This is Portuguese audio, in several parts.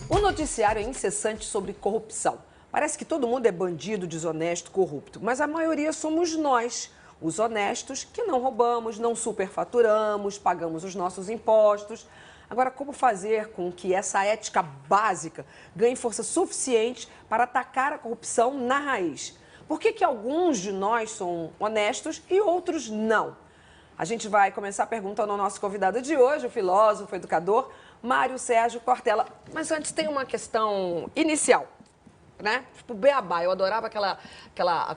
O noticiário é incessante sobre corrupção. Parece que todo mundo é bandido, desonesto, corrupto, mas a maioria somos nós, os honestos, que não roubamos, não superfaturamos, pagamos os nossos impostos. Agora, como fazer com que essa ética básica ganhe força suficiente para atacar a corrupção na raiz? Por que alguns de nós são honestos e outros não? A gente vai começar perguntando ao nosso convidado de hoje, o filósofo, educador, Mário Sérgio Cortella. Mas antes tem uma questão inicial, né? Tipo, beabá. Eu adorava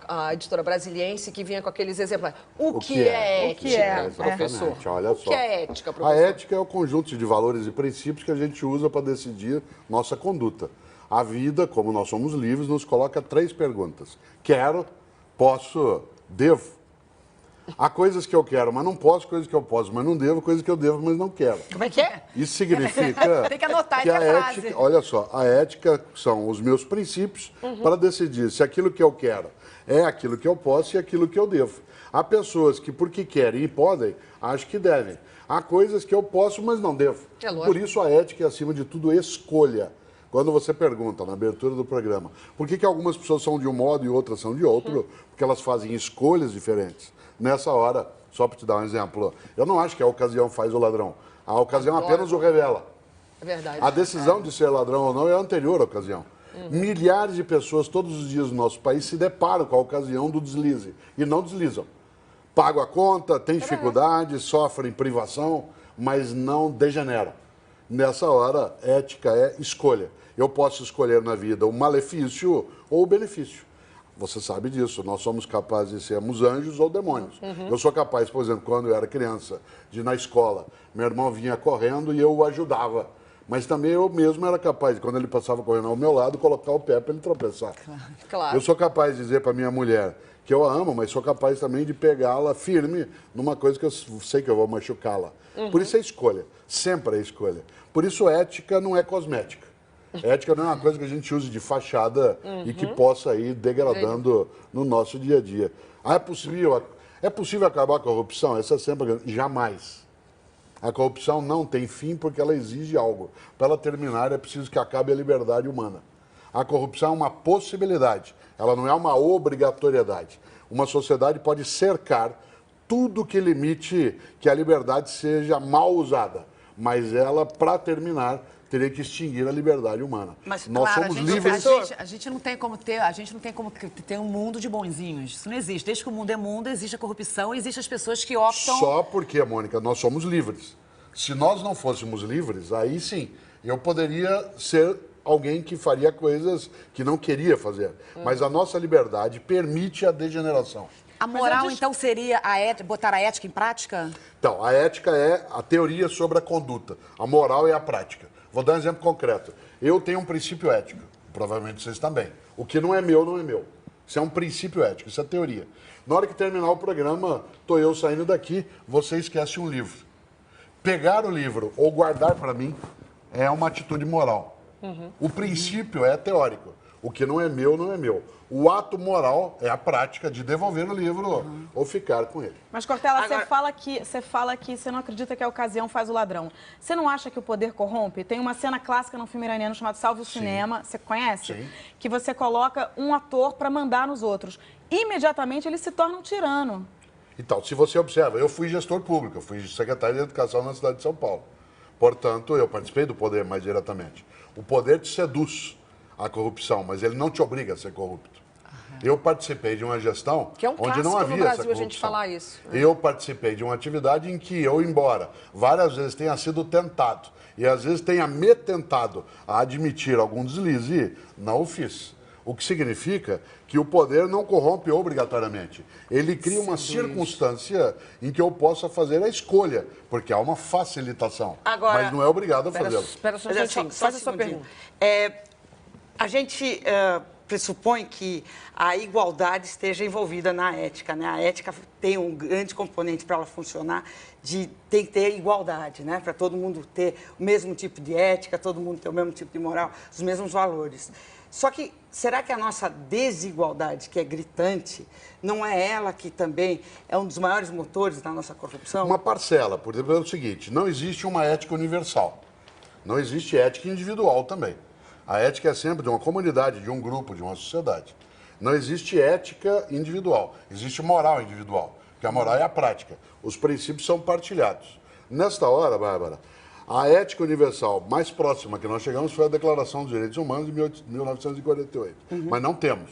a editora brasiliense que vinha com aqueles exemplos. O que é ética, professor? Olha só. O que é ética, professor? A ética é o conjunto de valores e princípios que a gente usa para decidir nossa conduta. A vida, como nós somos livres, nos coloca 3 perguntas. Quero, posso, devo. Há coisas que eu quero, mas não posso, coisas que eu posso, mas não devo, coisas que eu devo, mas não quero. Como é que é? Isso significa Tem que anotar que essa a frase. ética, olha só, a ética são os meus princípios para decidir se aquilo que eu quero é aquilo que eu posso e aquilo que eu devo. Há pessoas que, porque querem e podem, acham que devem. Há coisas que eu posso, mas não devo. É lógico. Por isso a ética é, acima de tudo, escolha. Quando você pergunta, na abertura do programa, por que algumas pessoas são de um modo e outras são de outro, porque elas fazem escolhas diferentes. Nessa hora, só para te dar um exemplo, eu não acho que a ocasião faz o ladrão. A ocasião apenas o revela. É verdade. A decisão de ser ladrão ou não é a anterior à ocasião. Milhares de pessoas todos os dias no nosso país se deparam com a ocasião do deslize e não deslizam. Pagam a conta, têm dificuldade, sofrem privação, mas não degeneram. Nessa hora, ética é escolha. Eu posso escolher na vida o malefício ou o benefício. Você sabe disso, nós somos capazes de sermos anjos ou demônios. Eu sou capaz, por exemplo, quando eu era criança, de ir na escola, meu irmão vinha correndo e eu o ajudava. Mas também eu mesmo era capaz, de, quando ele passava correndo ao meu lado, colocar o pé para ele tropeçar. Claro. Eu sou capaz de dizer para minha mulher que eu a amo, mas sou capaz também de pegá-la firme numa coisa que eu sei que eu vou machucá-la. Por isso é escolha, sempre é escolha. Por isso ética não é cosmética. Ética não é uma coisa que a gente use de fachada e que possa ir degradando no nosso dia a dia. Ah, é possível acabar com a corrupção? Essa é sempre a grande... Jamais. A corrupção não tem fim porque ela exige algo. Para ela terminar, é preciso que acabe a liberdade humana. A corrupção é uma possibilidade, ela não é uma obrigatoriedade. Uma sociedade pode cercar tudo que limite que a liberdade seja mal usada, mas ela, para terminar, teria que extinguir a liberdade humana. Mas, nós claro, somos livres. A gente não tem como ter um mundo de bonzinhos. Isso não existe. Desde que o mundo é mundo, existe a corrupção e existem as pessoas que optam... Só porque, Mônica, nós somos livres. Se nós não fôssemos livres, aí sim, eu poderia ser alguém que faria coisas que não queria fazer. Mas a nossa liberdade permite a degeneração. A moral, então, seria botar a ética em prática? Então, a ética é a teoria sobre a conduta. A moral é a prática. Vou dar um exemplo concreto. Eu tenho um princípio ético, provavelmente vocês também. O que não é meu, não é meu. Isso é um princípio ético, isso é teoria. Na hora que terminar o programa, estou eu saindo daqui, você esquece um livro. Pegar o livro ou guardar para mim é uma atitude moral. O princípio é teórico. O que não é meu, não é meu. O ato moral é a prática de devolver o livro ou ficar com ele. Mas, Cortella, Agora... você fala que você não acredita que a ocasião faz o ladrão. Você não acha que o poder corrompe? Tem uma cena clássica num filme iraniano chamado Salve o Cinema, você conhece? Sim. Que você coloca um ator para mandar nos outros. Imediatamente ele se torna um tirano. Então, se você observa, eu fui gestor público, eu fui secretário de Educação na cidade de São Paulo. Portanto, eu participei do poder mais diretamente. O poder te seduz à corrupção, mas ele não te obriga a ser corrupto. Eu participei de uma gestão que é um onde não havia no Brasil essa corrupção. a gente falar isso. Eu participei de uma atividade em que eu, embora várias vezes tenha sido tentado e às vezes tenha me tentado a admitir algum deslize, não o fiz. O que significa que o poder não corrompe obrigatoriamente. Ele cria uma circunstância em que eu possa fazer a escolha, porque há uma facilitação. Agora, mas não é obrigado a fazê-lo. Espera só um instantinho, faz a sua pergunta. A gente pressupõe que a igualdade esteja envolvida na ética, né? A ética tem um grande componente para ela funcionar, tem que ter igualdade, né? Para todo mundo ter o mesmo tipo de ética, todo mundo ter o mesmo tipo de moral, os mesmos valores. Só que, será que a nossa desigualdade, que é gritante, não é ela que também é um dos maiores motores da nossa corrupção? Uma parcela, por exemplo, é o seguinte, não existe uma ética universal. Não existe ética individual também. A ética é sempre de uma comunidade, de um grupo, de uma sociedade. Não existe ética individual, existe moral individual, que a moral é a prática. Os princípios são partilhados. Nesta hora, Bárbara, a ética universal mais próxima que nós chegamos foi a Declaração dos Direitos Humanos de 1948, mas não temos.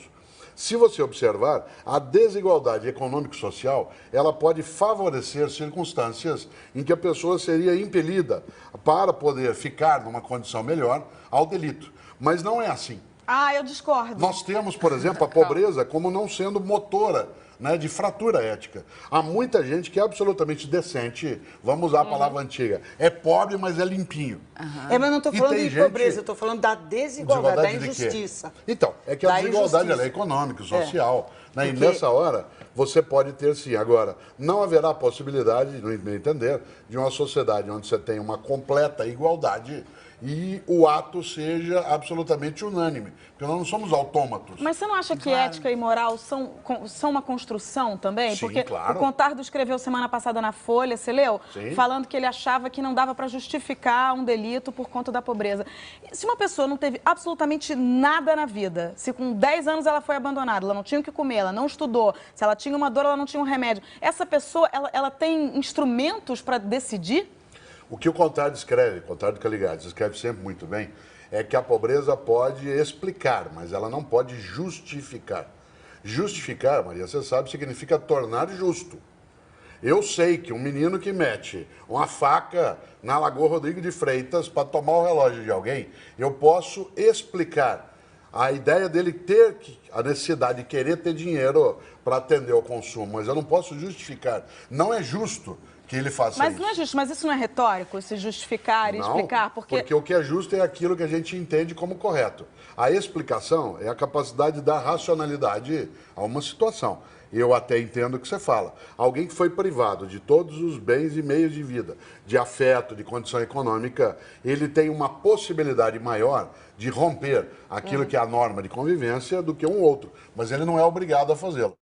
Se você observar, a desigualdade econômico-social, ela pode favorecer circunstâncias em que a pessoa seria impelida para poder ficar numa condição melhor ao delito. Mas não é assim. Ah, eu discordo. Nós temos, por exemplo, a pobreza como não sendo motora, né, de fratura ética. Há muita gente que é absolutamente decente, vamos usar a palavra antiga, é pobre, mas é limpinho. Mas não estou E falando tem de pobreza, eu estou falando da desigualdade, da de quê? injustiça. Então, é que a Da desigualdade ela é injustiça. econômica, social. Né? E Porque- nessa hora, você pode ter sim. Agora, não haverá possibilidade, no meu entender, de uma sociedade onde você tem uma completa igualdade e o ato seja absolutamente unânime. Porque nós não somos autômatos. Mas você não acha que ética e moral são uma construção também? Sim, Porque claro. o Contardo escreveu semana passada na Folha, você leu? Sim. Falando que ele achava que não dava para justificar um delito por conta da pobreza. Se uma pessoa não teve absolutamente nada na vida, se com 10 anos ela foi abandonada, ela não tinha o que comer, ela não estudou, se ela tinha uma dor, ela não tinha um remédio, essa pessoa, ela tem instrumentos para decidir? O que o Contardo escreve, Contardo Caligari, escreve sempre muito bem, é que a pobreza pode explicar, mas ela não pode justificar. Justificar, Maria, você sabe, significa tornar justo. Eu sei que um menino que mete uma faca na Lagoa Rodrigo de Freitas para tomar o relógio de alguém, eu posso explicar a ideia dele ter a necessidade de querer ter dinheiro para atender ao consumo, mas eu não posso justificar. Não é justo que ele faça Mas isso. não é justo, mas isso não é retórico, se justificar e Não, explicar? porque o que é justo é aquilo que a gente entende como correto. A explicação é a capacidade de dar racionalidade a uma situação. Eu até entendo o que você fala. Alguém que foi privado de todos os bens e meios de vida, de afeto, de condição econômica, ele tem uma possibilidade maior de romper aquilo que é a norma de convivência do que um outro. Mas ele não é obrigado a fazê-lo.